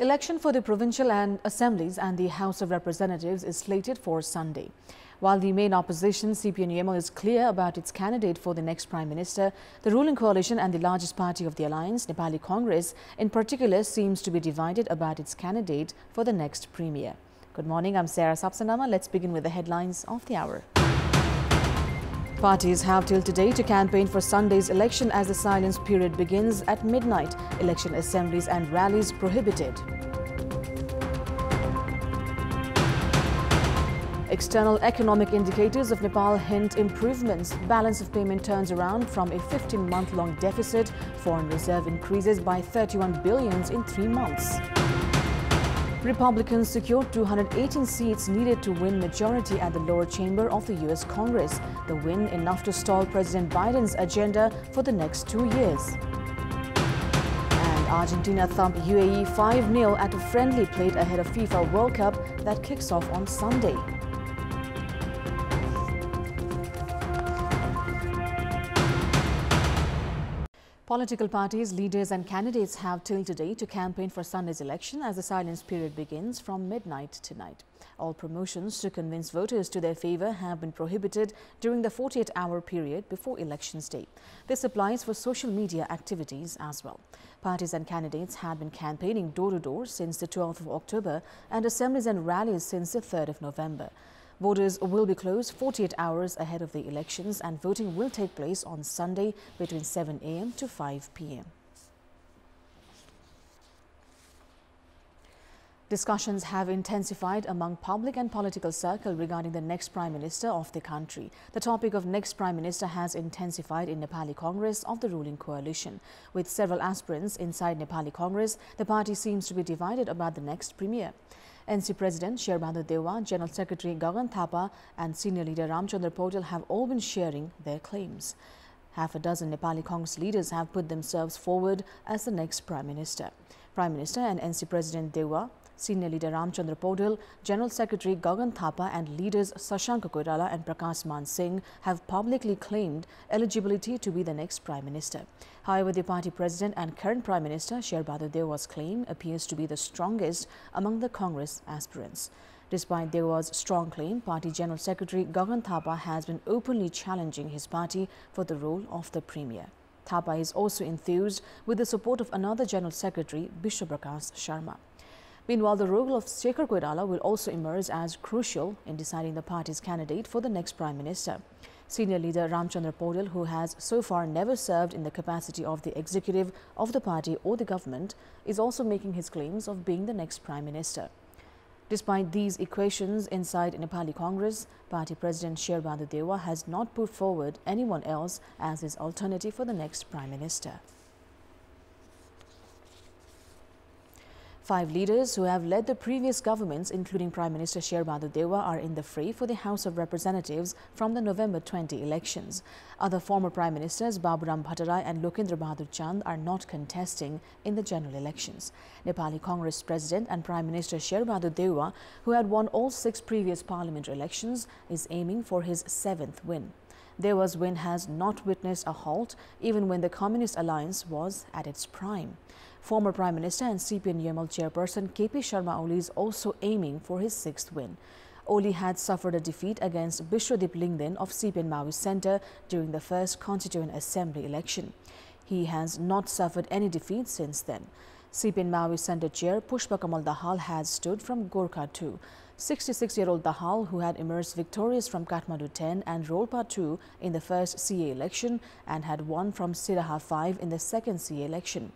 Election for the provincial and assemblies and the House of Representatives is slated for Sunday. While the main opposition, CPN-UML, is clear about its candidate for the next Prime Minister, the ruling coalition and the largest party of the alliance, Nepali Congress, in particular, seems to be divided about its candidate for the next Premier. Good morning, I'm Sarah Sapsanamma. Let's begin with the headlines of the hour. Parties have till today to campaign for Sunday's election as the silence period begins at midnight. Election assemblies and rallies prohibited. External economic indicators of Nepal hint improvements. Balance of payment turns around from a 15-month-long deficit. Foreign reserve increases by 31 billion in 3 months. Republicans secured 218 seats needed to win majority at the lower chamber of the U.S. Congress. The win enough to stall President Biden's agenda for the next 2 years. And Argentina thump UAE 5-0 at a friendly played ahead of FIFA World Cup that kicks off on Sunday. Political parties, leaders and candidates have till today to campaign for Sunday's election as the silence period begins from midnight tonight. All promotions to convince voters to their favour have been prohibited during the 48-hour period before Elections Day. This applies for social media activities as well. Parties and candidates have been campaigning door-to-door since the 12th of October and assemblies and rallies since the 3rd of November. Voters will be closed 48 hours ahead of the elections and voting will take place on Sunday between 7 a.m. to 5 p.m. Discussions have intensified among public and political circle regarding the next Prime Minister of the country. The topic of next Prime Minister has intensified in Nepali Congress of the ruling coalition. With several aspirants inside Nepali Congress, the party seems to be divided about the next Premier. NC President Sher Bahadur Dewa, General Secretary Gagan Thapa and Senior Leader Ramchandra Paudel have all been sharing their claims. Half a dozen Nepali Congress leaders have put themselves forward as the next Prime Minister. Prime Minister and NC President Dewa, Senior Leader Ramchandra Paudel, General Secretary Gagan Thapa and leaders Sashank Koirala and Prakash Man Singh have publicly claimed eligibility to be the next Prime Minister. However, the party president and current Prime Minister Sher Bahadur Dewa's claim appears to be the strongest among the Congress aspirants. Despite Dewa's strong claim, Party General Secretary Gagan Thapa has been openly challenging his party for the role of the Premier. Thapa is also enthused with the support of another General Secretary, Bishwa Prakash Sharma. Meanwhile, the role of Shekhar Koirala will also emerge as crucial in deciding the party's candidate for the next Prime Minister. Senior leader Ramchandra Paudel, who has so far never served in the capacity of the executive of the party or the government, is also making his claims of being the next Prime Minister. Despite these equations inside Nepali Congress, party president Sher Bahadur Dewa has not put forward anyone else as his alternative for the next Prime Minister. 5 leaders who have led the previous governments, including Prime Minister Sher Bahadur Dewa, are in the fray for the House of Representatives from the November 20 elections. Other former Prime Ministers Baburam Bhattarai and Lokendra Bahadur Chand are not contesting in the general elections. Nepali Congress President and Prime Minister Sher Bahadur Dewa, who had won all 6 previous parliament elections, is aiming for his 7th win. Dewa's win has not witnessed a halt even when the Communist Alliance was at its prime. Former Prime Minister and CPN-UML chairperson KP Sharma Oli is also aiming for his 6th win. Oli had suffered a defeat against Bishwadip Lingden of CPN Maoist Centre during the first Constituent Assembly election. He has not suffered any defeat since then. CPN Maoist Centre chair Pushpa Kamal Dahal has stood from Gorkha 2. 66-year-old Dahal, who had emerged victorious from Kathmandu 10 and Rolpa 2 in the first CA election and had won from Siraha 5 in the second CA election.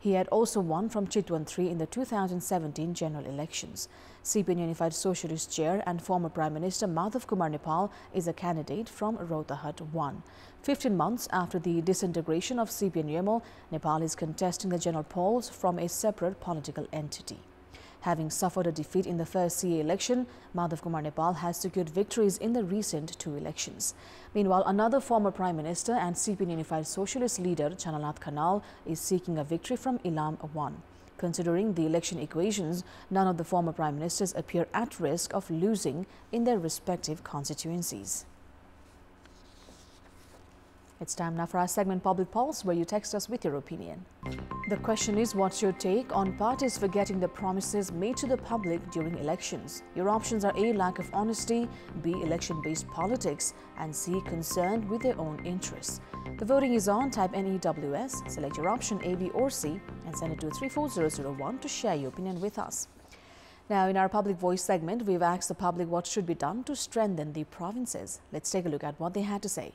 He had also won from Chitwan 3 in the 2017 general elections. CPN Unified Socialist Chair and former Prime Minister Madhav Kumar Nepal is a candidate from Rohtahat 1. 15 months after the disintegration of CPN-UML, Nepal is contesting the general polls from a separate political entity. Having suffered a defeat in the first CA election, Madhav Kumar Nepal has secured victories in the recent 2 elections. Meanwhile, another former Prime Minister and CPN Unified Socialist leader, Chanalnath Khanal, is seeking a victory from Ilam 1. Considering the election equations, none of the former Prime Ministers appear at risk of losing in their respective constituencies. It's time now for our segment Public Pulse, where you text us with your opinion. The question is, what's your take on parties forgetting the promises made to the public during elections? Your options are A, lack of honesty, B, election-based politics, and C, concerned with their own interests. The voting is on. Type NEWS, select your option A, B or C and send it to 34001 to share your opinion with us. Now, in our Public Voice segment, we've asked the public what should be done to strengthen the provinces. Let's take a look at what they had to say.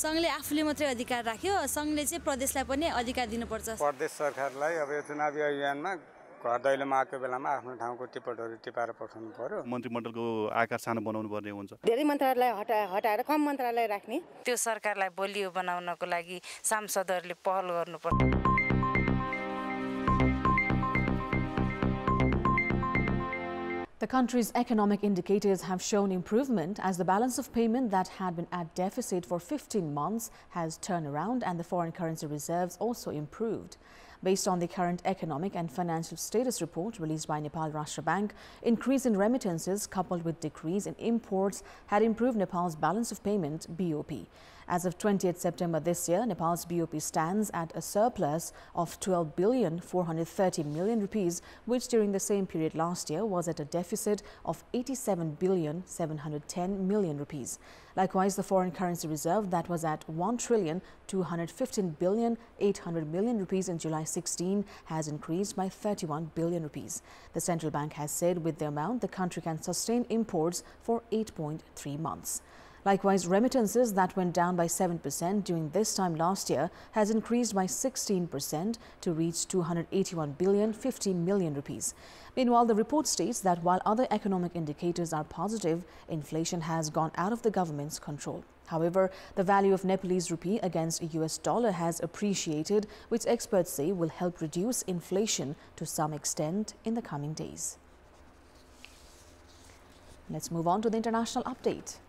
संघले आफूले मात्रै अधिकार राख्यो संघले चाहिँ प्रदेशलाई पनि अधिकार दिनुपर्छ प्रदेश सरकारलाई अब यो चुनावी अभियानमा घर दैलो मागको बेलामा आफ्नो ठाउँको टिकटहरु टिपाएर पठाउनु पर्यो मन्त्रीमण्डलको आकार सानो बनाउनु पर्ने हुन्छ धेरै मन्त्रालय हटाएर कम मन्त्रालय राख्ने त्यो सरकारलाई बलियो बनाउनको लागि सांसदहरुले पहल गर्नुपर्छ The country's economic indicators have shown improvement as the balance of payment that had been at deficit for 15 months has turned around and the foreign currency reserves also improved. Based on the current economic and financial status report released by Nepal Rashtra Bank, increase in remittances coupled with decrease in imports had improved Nepal's balance of payment BOP. As of 20th September this year, Nepal's BOP stands at a surplus of 12,430,000,000 rupees, which during the same period last year was at a deficit of 87,710,000,000 rupees. Likewise, the foreign currency reserve that was at 1,215,800,000,000 rupees in July 16 has increased by 31 billion rupees. The central bank has said with the amount, the country can sustain imports for 8.3 months. Likewise, remittances that went down by 7% during this time last year has increased by 16% to reach 281,050,000,000 rupees. Meanwhile, the report states that while other economic indicators are positive, inflation has gone out of the government's control. However, the value of Nepalese rupee against a US dollar has appreciated, which experts say will help reduce inflation to some extent in the coming days. Let's move on to the international update.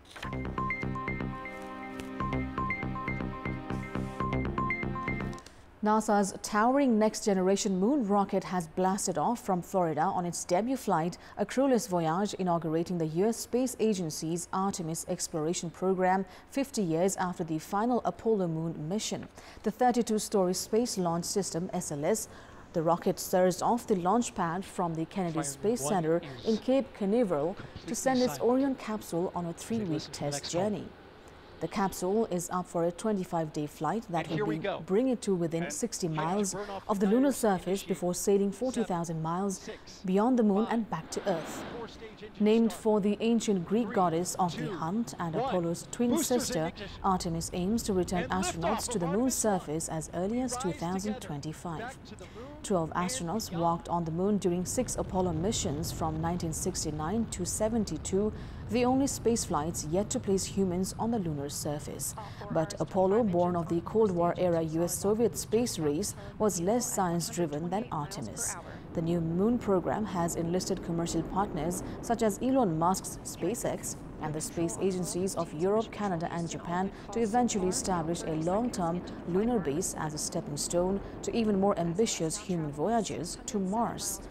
NASA's towering next-generation moon rocket has blasted off from Florida on its debut flight, a crewless voyage inaugurating the U.S. Space Agency's Artemis exploration program 50 years after the final Apollo moon mission. The 32-story Space Launch System, SLS, the rocket surged off the launch pad from the Kennedy Space Center in Cape Canaveral to send its Orion capsule on a 3-week test journey. The capsule is up for a 25-day flight that will bring it to within 60 miles of the lunar surface before sailing 40,000 miles beyond the moon and back to Earth. Named for the ancient Greek goddess of the hunt and Apollo's twin sister, Artemis aims to return astronauts to the moon's surface as early as 2025. 12 astronauts walked on the moon during 6 Apollo missions from 1969 to 72, the only space flights yet to place humans on the lunar surface. But Apollo, born of the Cold War-era US-Soviet space race, was less science-driven than Artemis. The new moon program has enlisted commercial partners such as Elon Musk's SpaceX and the space agencies of Europe, Canada and Japan to eventually establish a long-term lunar base as a stepping stone to even more ambitious human voyages to Mars.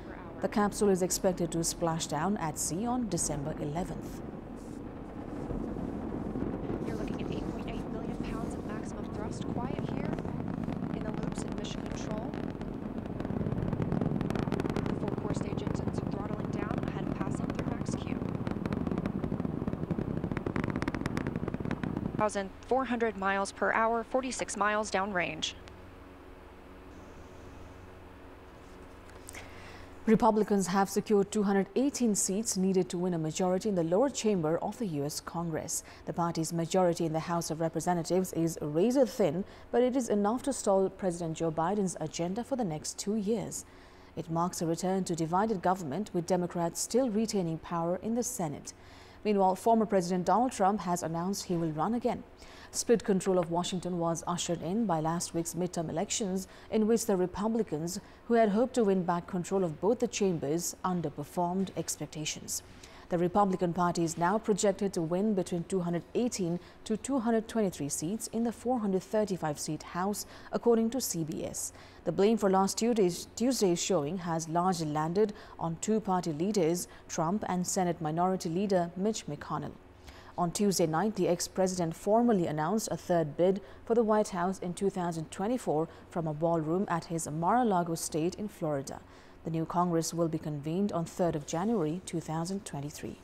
The capsule is expected to splash down at sea on December 11th. You're looking at 8.8 million pounds of maximum thrust. Quiet here in the loops in mission control. The full core stage engines throttling down ahead of passing through max Q. 1,400 miles per hour, 46 miles downrange. Republicans have secured 218 seats needed to win a majority in the lower chamber of the U.S. Congress. The party's majority in the House of Representatives is razor thin, but it is enough to stall President Joe Biden's agenda for the next 2 years. It marks a return to divided government, with Democrats still retaining power in the Senate. Meanwhile, former President Donald Trump has announced he will run again. Split control of Washington was ushered in by last week's midterm elections, in which the Republicans, who had hoped to win back control of both the chambers, underperformed expectations. The Republican Party is now projected to win between 218 to 223 seats in the 435-seat House, according to CBS. The blame for last Tuesday's showing has largely landed on two party leaders, Trump and Senate Minority Leader Mitch McConnell. On Tuesday night, the ex-president formally announced a third bid for the White House in 2024 from a ballroom at his Mar-a-Lago estate in Florida. The new Congress will be convened on 3rd of January 2023.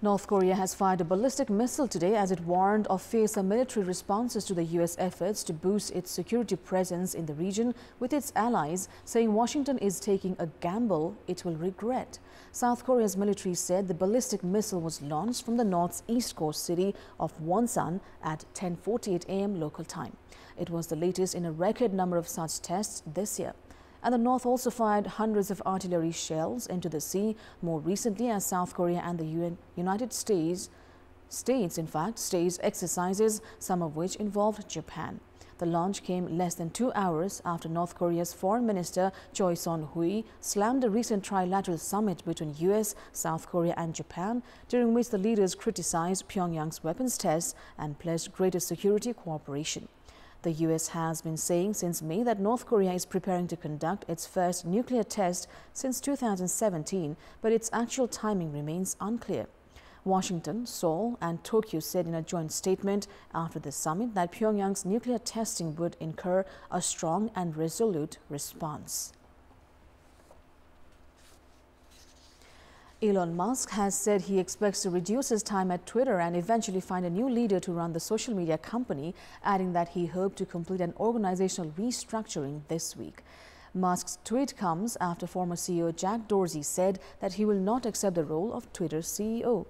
North Korea has fired a ballistic missile today as it warned of fiercer military responses to the U.S. efforts to boost its security presence in the region with its allies, saying Washington is taking a gamble it will regret. South Korea's military said the ballistic missile was launched from the north's east coast city of Wonsan at 10:48 a.m. local time. It was the latest in a record number of such tests this year. And the North also fired hundreds of artillery shells into the sea more recently as South Korea and the United States staged exercises, some of which involved Japan. The launch came less than 2 hours after North Korea's Foreign Minister Choi Son-hui slammed a recent trilateral summit between U.S., South Korea and Japan, during which the leaders criticized Pyongyang's weapons tests and pledged greater security cooperation. The U.S. has been saying since May that North Korea is preparing to conduct its first nuclear test since 2017, but its actual timing remains unclear. Washington, Seoul and Tokyo said in a joint statement after the summit that Pyongyang's nuclear testing would incur a strong and resolute response. Elon Musk has said he expects to reduce his time at Twitter and eventually find a new leader to run the social media company, adding that he hoped to complete an organizational restructuring this week. Musk's tweet comes after former CEO Jack Dorsey said that he will not accept the role of Twitter's CEO.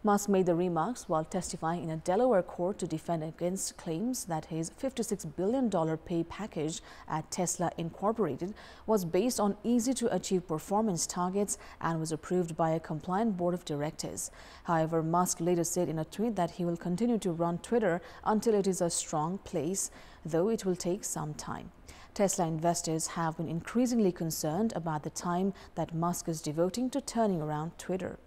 Musk made the remarks while testifying in a Delaware court to defend against claims that his $56 billion pay package at Tesla Incorporated was based on easy-to-achieve performance targets and was approved by a compliant board of directors. However, Musk later said in a tweet that he will continue to run Twitter until it is a strong place, though it will take some time. Tesla investors have been increasingly concerned about the time that Musk is devoting to turning around Twitter.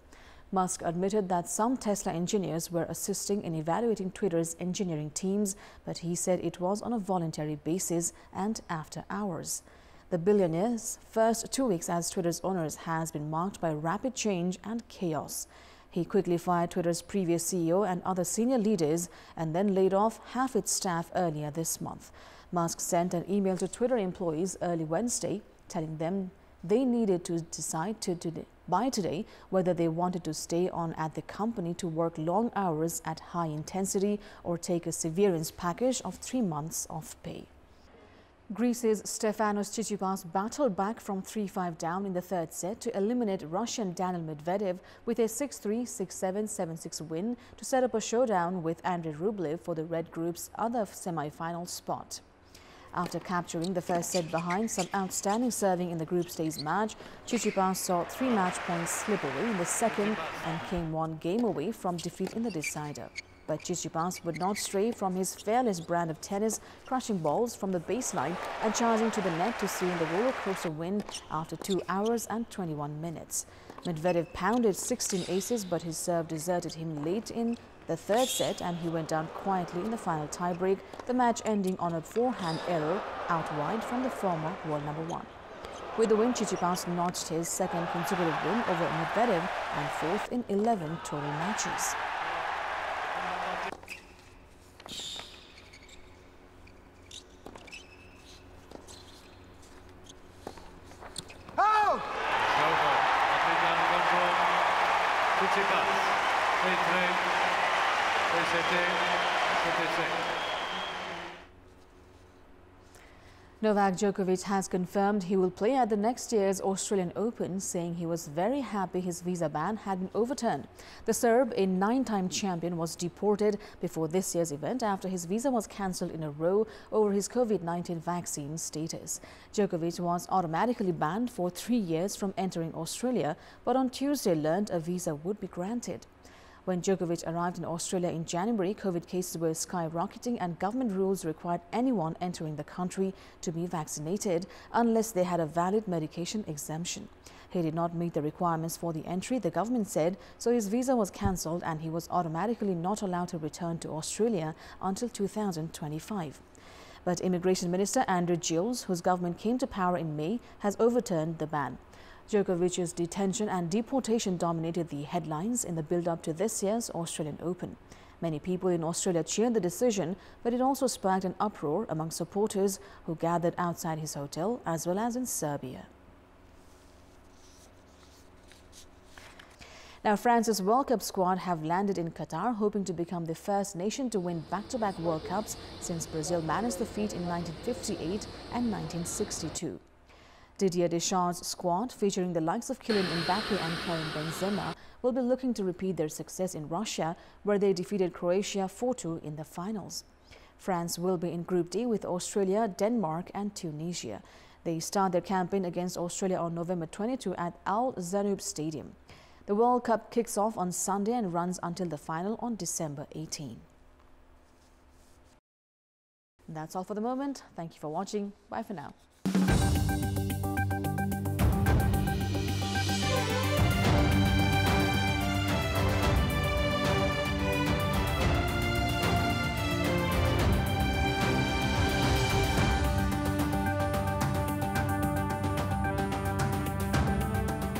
Musk admitted that some Tesla engineers were assisting in evaluating Twitter's engineering teams, but he said it was on a voluntary basis and after hours. The billionaire's first 2 weeks as Twitter's owners has been marked by rapid change and chaos. He quickly fired Twitter's previous CEO and other senior leaders and then laid off half its staff earlier this month. Musk sent an email to Twitter employees early Wednesday telling them they needed to decide by today whether they wanted to stay on at the company to work long hours at high intensity or take a severance package of 3 months of pay. Greece's Stefanos Tsitsipas battled back from 3-5 down in the third set to eliminate Russian Daniil Medvedev with a 6-3, 6-7, 7-6 win to set up a showdown with Andrei Rublev for the Red Group's other semi-final spot. After capturing the first set behind some outstanding serving in the group stage match, Tsitsipas saw 3 match points slip away in the second and came 1 game away from defeat in the decider. But Tsitsipas would not stray from his fearless brand of tennis, crushing balls from the baseline and charging to the net to seal the roller coaster win after 2 hours and 21 minutes. Medvedev pounded 16 aces, but his serve deserted him late in the third set and he went down quietly in the final tiebreak, the match ending on a forehand error out wide from the former world number 1. With the win, Tsitsipas notched his second consecutive win over Medvedev and fourth in 11 total matches. Novak Djokovic has confirmed he will play at the next year's Australian Open, saying he was very happy his visa ban had been overturned. The Serb, a 9-time champion, was deported before this year's event after his visa was cancelled in a row over his COVID-19 vaccine status. Djokovic was automatically banned for 3 years from entering Australia, but on Tuesday learned a visa would be granted. When Djokovic arrived in Australia in January, COVID cases were skyrocketing and government rules required anyone entering the country to be vaccinated unless they had a valid medication exemption. He did not meet the requirements for the entry, the government said, so his visa was cancelled and he was automatically not allowed to return to Australia until 2025. But Immigration Minister Andrew Gills, whose government came to power in May, has overturned the ban. Djokovic's detention and deportation dominated the headlines in the build-up to this year's Australian Open. Many people in Australia cheered the decision, but it also sparked an uproar among supporters who gathered outside his hotel as well as in Serbia. Now, France's World Cup squad have landed in Qatar, hoping to become the first nation to win back-to-back World Cups since Brazil managed the feat in 1958 and 1962. Didier Deschamps' squad, featuring the likes of Kylian Mbappe and Karim Benzema, will be looking to repeat their success in Russia, where they defeated Croatia 4-2 in the finals. France will be in Group D with Australia, Denmark and Tunisia. They start their campaign against Australia on November 22 at Al Zanoub Stadium. The World Cup kicks off on Sunday and runs until the final on December 18. That's all for the moment. Thank you for watching. Bye for now.